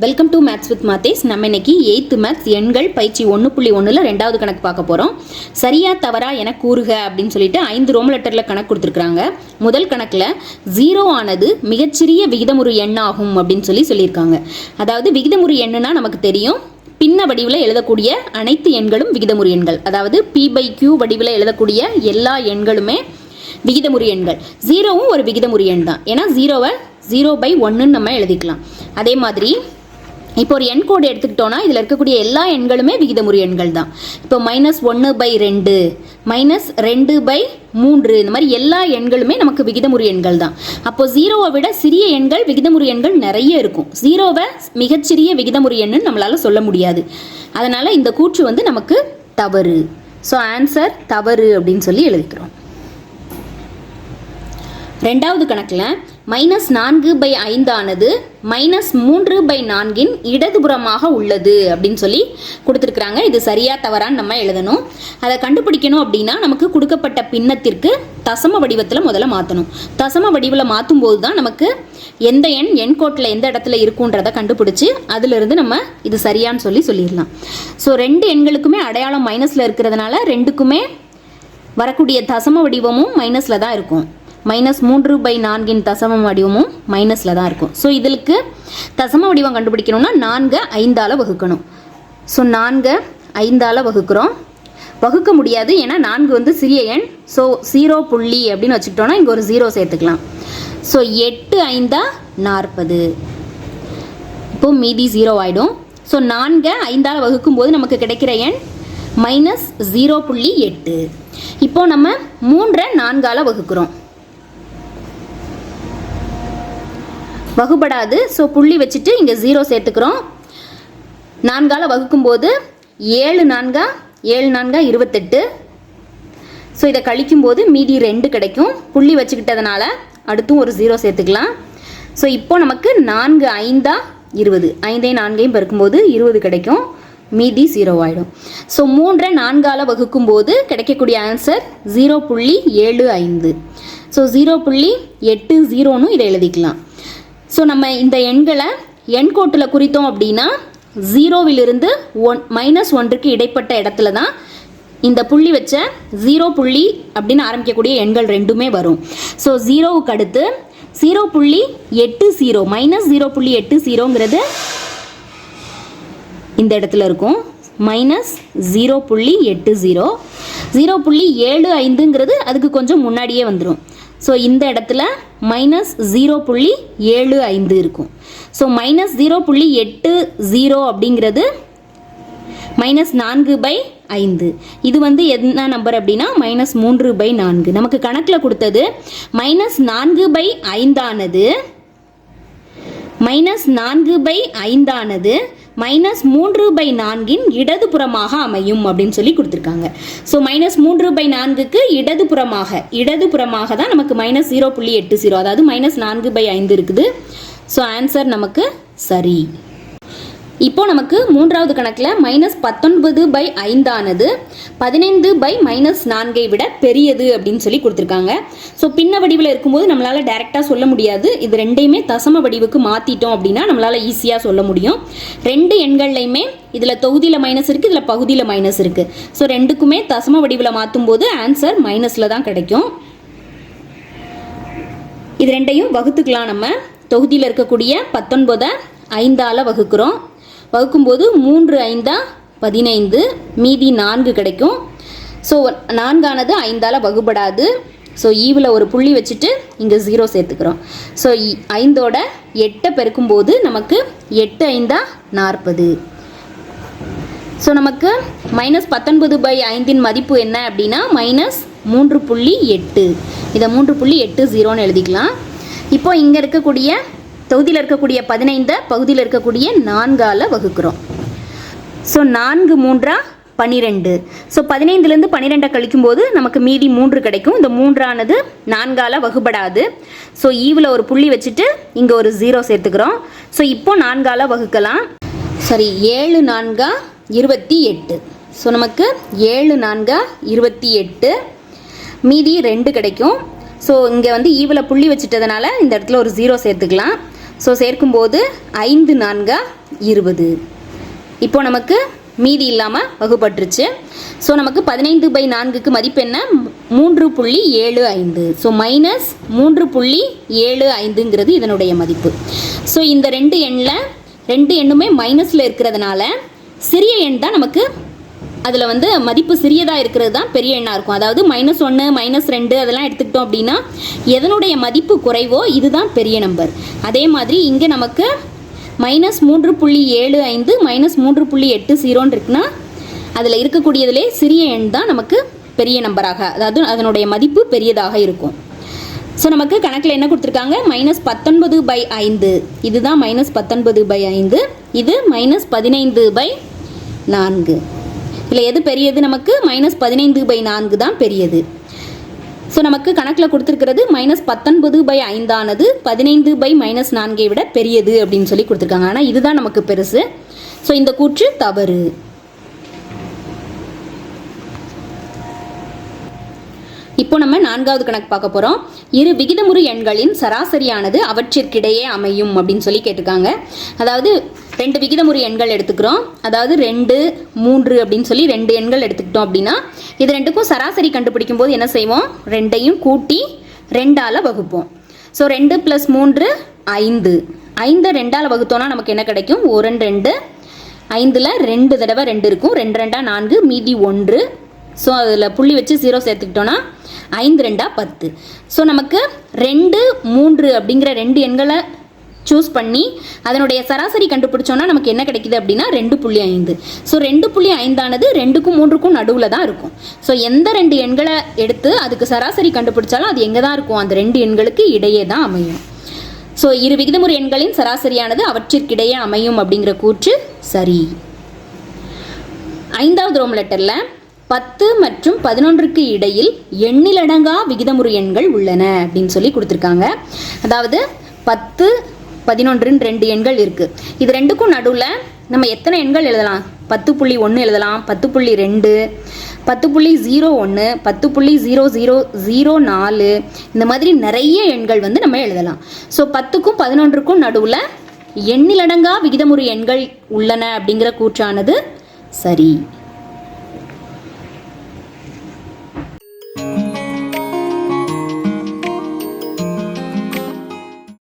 Welcome to maths with Mathesh. நம்ம இன்னைக்கு 8th maths எண்கள் பயிற்சி 1.1ல் ரெண்டாவது கணக்கு பார்க்க போகிறோம். சரியா தவறா என கூறுக அப்படின்னு சொல்லிட்டு 5 ரோம் லெட்டரில் கணக்கு கொடுத்துருக்காங்க. முதல் கணக்கில் 0 ஆனது மிகச்சிறிய விகிதமுறு எண்ணாகும் அப்படின்னு சொல்லியிருக்காங்க. அதாவது விகிதமுறு எண்ணுனா நமக்கு தெரியும், பின்ன வடிவில் எழுதக்கூடிய அனைத்து எண்களும் விகிதமுறு எண்கள். அதாவது P/Q வடிவில் எழுதக்கூடிய எல்லா எண்களுமே விகிதமுறு எண்கள். 0வும் ஒரு விகிதமுறு எண் தான். ஏன்னா 0வை 0/1 நம்ம எழுதிக்கலாம். அதே மாதிரி இப்போ ஒரு எண் கோடு எடுத்துக்கிட்டோன்னா இதில் இருக்கக்கூடிய எல்லா எண்களுமே விகிதமுறு எண்கள் தான். இப்போ -1/2 -2/3 இந்த மாதிரி எல்லா எண்களுமே நமக்கு விகிதமுறு எண்கள் தான். அப்போ 0வை விட சிறிய எண்கள் விகிதமுறு எண்கள் நிறைய இருக்கும். 0வை மிகச்சிறிய விகிதமுறு எண்ணு நம்மளால சொல்ல முடியாது. அதனால இந்த கூற்று நமக்கு தவறு. ஸோ ஆன்சர் தவறு அப்படின்னு சொல்லி எழுதிக்கிறோம். ரெண்டாவது கணக்கில் -4/5 ஆனது -3/4 இடதுபுறமாக உள்ளது அப்படின்னு சொல்லி கொடுத்துருக்குறாங்க. இது சரியா தவறான்னு நம்ம எழுதணும். அதை கண்டுபிடிக்கணும் அப்படின்னா நமக்கு கொடுக்கப்பட்ட பின்னத்திற்கு தசம வடிவத்தில் முதல்ல மாற்றணும். தசம வடிவில் மாற்றும் போது தான் நமக்கு எந்த எண் கோட்டில் எந்த இடத்துல இருக்குன்றதை கண்டுபிடிச்சி அதிலிருந்து நம்ம இது சரியான்னு சொல்லிடலாம். ஸோ 2 எண்களுக்குமே அடையாளம் மைனஸில் இருக்கிறதுனால 2க்குமே வரக்கூடிய தசம வடிவமும் மைனஸில் தான் இருக்கும். -3/4 தசம வடிவமும் மைனஸில் தான் இருக்கும். ஸோ இதற்கு தசம வடிவம் கண்டுபிடிக்கணும்னா 4 5ஆல் வகுக்கணும். ஸோ 4 5ஆல் வகுக்கிறோம். வகுக்க முடியாது, ஏன்னா 4 சிறிய எண். ஸோ 0 புள்ளி அப்படின்னு வச்சுக்கிட்டோன்னா இங்கே ஒரு 0 சேர்த்துக்கலாம். ஸோ 8 5 40. இப்போ மீதி 0 ஆகிடும். ஸோ 4 5ஆல் வகுக்கும்போது நமக்கு கிடைக்கிற எண் -0.8. இப்போ நம்ம 3 4ஆல் வகுக்கிறோம். வகுபடாது. ஸோ புள்ளி வச்சுட்டு இங்கே 0 சேர்த்துக்கிறோம். 4ஆல் வகுக்கும்போது 7 4 28. ஸோ இதை கழிக்கும்போது மீதி 2 கிடைக்கும். புள்ளி வச்சுக்கிட்டதுனால அடுத்தும் ஒரு 0 சேர்த்துக்கலாம். ஸோ இப்போ நமக்கு 4 5 20. 5 4 பெருக்கும்போது 20 கிடைக்கும். மீதி 0 ஆகிடும். ஸோ 3 4ஆல் வகுக்கும்போது கிடைக்கக்கூடிய ஆன்சர் 0.75. ஸோ 0.80ன்னு இதை எழுதிக்கலாம். ஸோ நம்ம இந்த எண்களை எண் கோட்டில் குறித்தோம் அப்படின்னா 0விலிருந்து -1க்கு இடைப்பட்ட இடத்துல தான் இந்த புள்ளி வச்ச 0 புள்ளி அப்படின்னு ஆரம்பிக்கக்கூடிய எண்கள் ரெண்டுமே வரும். ஸோ 0வுக்கு அடுத்து 0.80 -0.80ங்கிறது இந்த இடத்துல இருக்கும். -0.80 0.75ங்கிறது அதுக்கு கொஞ்சம் முன்னாடியே வந்துடும். ஸோ இந்த இடத்துல -0.75 இருக்கும். ஸோ -0.80 அப்படிங்கிறது -4/5. இது என்ன நம்பர் அப்படின்னா -3/4. நமக்கு கணக்கில் கொடுத்தது -4/5 ஆனது -3/4 இடதுபுறமாக அமையும் அப்படின்னு சொல்லி கொடுத்துருக்காங்க. ஸோ -3/4க்கு இடதுபுறமாக தான் நமக்கு -0.80, அதாவது -4/5 இருக்குது. ஸோ ஆன்சர் நமக்கு சரி. இப்போ நமக்கு மூன்றாவது கணக்கில் -19/5 ஆனது 15/-4 விட பெரியது அப்படின்னு சொல்லி கொடுத்துருக்காங்க. ஸோ பின்ன வடிவில் இருக்கும்போது நம்மளால் டைரெக்டாக சொல்ல முடியாது. இது ரெண்டையுமே தசம வடிவுக்கு மாற்றிட்டோம் அப்படின்னா நம்மளால் ஈஸியாக சொல்ல முடியும். 2 எண்கள்லையுமே இதில் தொகுதியில் மைனஸ் இருக்குது, இதில் பகுதியில் மைனஸ் இருக்குது. ஸோ 2க்குமே தசம வடிவில் மாற்றும் போது ஆன்சர் மைனஸில் தான் கிடைக்கும். இது ரெண்டையும் வகுத்துக்கலாம். நம்ம தொகுதியில் இருக்கக்கூடிய 19 5ஆல் வகுக்கிறோம். வகுக்கும்போது 3 5 15, மீதி 4 கிடைக்கும். ஸோ 4ஆனது 5ஆல் வகுபடாது. ஸோ ஈவில் ஒரு புள்ளி வச்சுட்டு இங்கே 0 சேர்த்துக்கிறோம். ஸோ 5ஓட 8 பெருக்கும்போது நமக்கு 8 5 40. ஸோ நமக்கு -19/5 மதிப்பு என்ன அப்படின்னா -3.8. இதை 3.80ன்னு எழுதிக்கலாம். இப்போ இங்கே இருக்கக்கூடிய தொகுதியில் இருக்கக்கூடிய 15 பகுதியில் இருக்கக்கூடிய 4ஆல் வகுக்கிறோம். ஸோ 4 3 12. ஸோ 15லேருந்து 12 கழிக்கும்போது நமக்கு மீதி 3 கிடைக்கும். இந்த 3ஆனது 4ஆல் வகுபடாது. ஸோ ஈவில் ஒரு புள்ளி வச்சுட்டு இங்கே ஒரு 0 சேர்த்துக்கிறோம். ஸோ இப்போ 4ஆல் வகுக்கலாம். சரி, 7 4 28. ஸோ நமக்கு 7 4 28, மீதி 2 கிடைக்கும். ஸோ இங்கே ஈவில் புள்ளி வச்சுட்டதுனால இந்த இடத்துல ஒரு 0 சேர்த்துக்கலாம். ஸோ சேர்க்கும்போது 5 4 20. இப்போ நமக்கு மீதி இல்லாமல் வகுப்பட்டுருச்சு. ஸோ நமக்கு 15/4க்கு மதிப்பு என்ன? 3.75. ஸோ மைனஸ் 3.75ங்கிறது இதனுடைய மதிப்பு. ஸோ இந்த ரெண்டு எண்ணுமே மைனஸில் இருக்கிறதுனால சிறிய எண் தான் நமக்கு அதில் வந்து மதிப்பு சிறியதாக இருக்கிறது தான் பெரிய எண்ணாக இருக்கும். அதாவது -1 -2 அதெல்லாம் எடுத்துக்கிட்டோம் அப்படின்னா எதனுடைய மதிப்பு குறைவோ இதுதான் பெரிய நம்பர். அதே மாதிரி இங்கே நமக்கு -3.75 -3.80 இருக்குன்னா அதில் இருக்கக்கூடியதிலே சிறிய எண் தான் நமக்கு பெரிய நம்பராக, அதாவது அதனுடைய மதிப்பு பெரியதாக இருக்கும். ஸோ நமக்கு கணக்கில் என்ன கொடுத்துருக்காங்க? -19/5. இதுதான் -19/5. இது -15/4. இல்லை எது பெரியது? நமக்கு -15/4 தான் பெரியது. ஸோ நமக்கு கணக்கில் கொடுத்துருக்கிறது -19/5 ஆனது 15/-4 விட பெரியது அப்படின்னு சொல்லி கொடுத்துருக்காங்க. ஆனால் இதுதான் நமக்கு பெருசு. ஸோ இந்த கூற்று தவறு. இப்போ நம்ம 4வது கணக்கு பார்க்க போகிறோம். இரு விகிதமுறு எண்களின் சராசரியானது அவற்றிற்கிடையே அமையும் அப்படின்னு சொல்லி கேட்டிருக்காங்க. அதாவது 2 விகிதமுறு எண்கள் எடுத்துக்கிறோம். அதாவது 2, 3 அப்படின்னு சொல்லி 2 எண்கள் எடுத்துக்கிட்டோம் அப்படின்னா இது ரெண்டுக்கும் சராசரி கண்டுபிடிக்கும் போது என்ன செய்வோம்? 2ஐயும் கூட்டி 2ஆல் வகுப்போம். ஸோ 2 + 3 5. 5 2ஆல் வகுத்தோன்னா நமக்கு என்ன கிடைக்கும்? 1 2 5ல் 2 தடவை 2 இருக்கும். 2 2 4, மீதி 1. ஸோ அதில் புள்ளி வச்சு 0 சேர்த்துக்கிட்டோன்னா 5 2 10. ஸோ நமக்கு 2, 3 அப்படிங்கிற 2 எண்களை சூஸ் பண்ணி அதனுடைய சராசரி கண்டுபிடிச்சோன்னா நமக்கு என்ன கிடைக்குது அப்படின்னா 2.5. ஸோ 2.5 ஆனது 2க்கும் 3க்கும் நடுவில் தான் இருக்கும். ஸோ எந்த 2 எண்களை எடுத்து அதுக்கு சராசரி கண்டுபிடிச்சாலும் அது எங்கே தான் இருக்கும்? அந்த 2 எண்களுக்கு இடையே தான் அமையும். ஸோ இரு விகிதமுறு எண்களின் சராசரியானது அவற்றிற்கிடையே அமையும் அப்படிங்கிற கூற்று சரி. 5வது ரோம் லெட்டரில் 10 மற்றும் 11க்கு இடையில் எண்ணிலடங்கா விகிதமுறு எண்கள் உள்ளன அப்படின்னு சொல்லி கொடுத்துருக்காங்க. அதாவது 10, 11 2 எண்கள் இருக்குது. இது ரெண்டுக்கும் நடுவில் நம்ம எத்தனை எண்கள் எழுதலாம்? 10.1 எழுதலாம், 10.2, 10.01, 10.0004 இந்த மாதிரி நிறைய எண்கள் வந்து நம்ம எழுதலாம். ஸோ 10க்கும் 11க்கும் நடுவில் எண்ணிலடங்கா விகிதமுறு எண்கள் உள்ளன அப்படிங்கிற கூற்றானது சரி.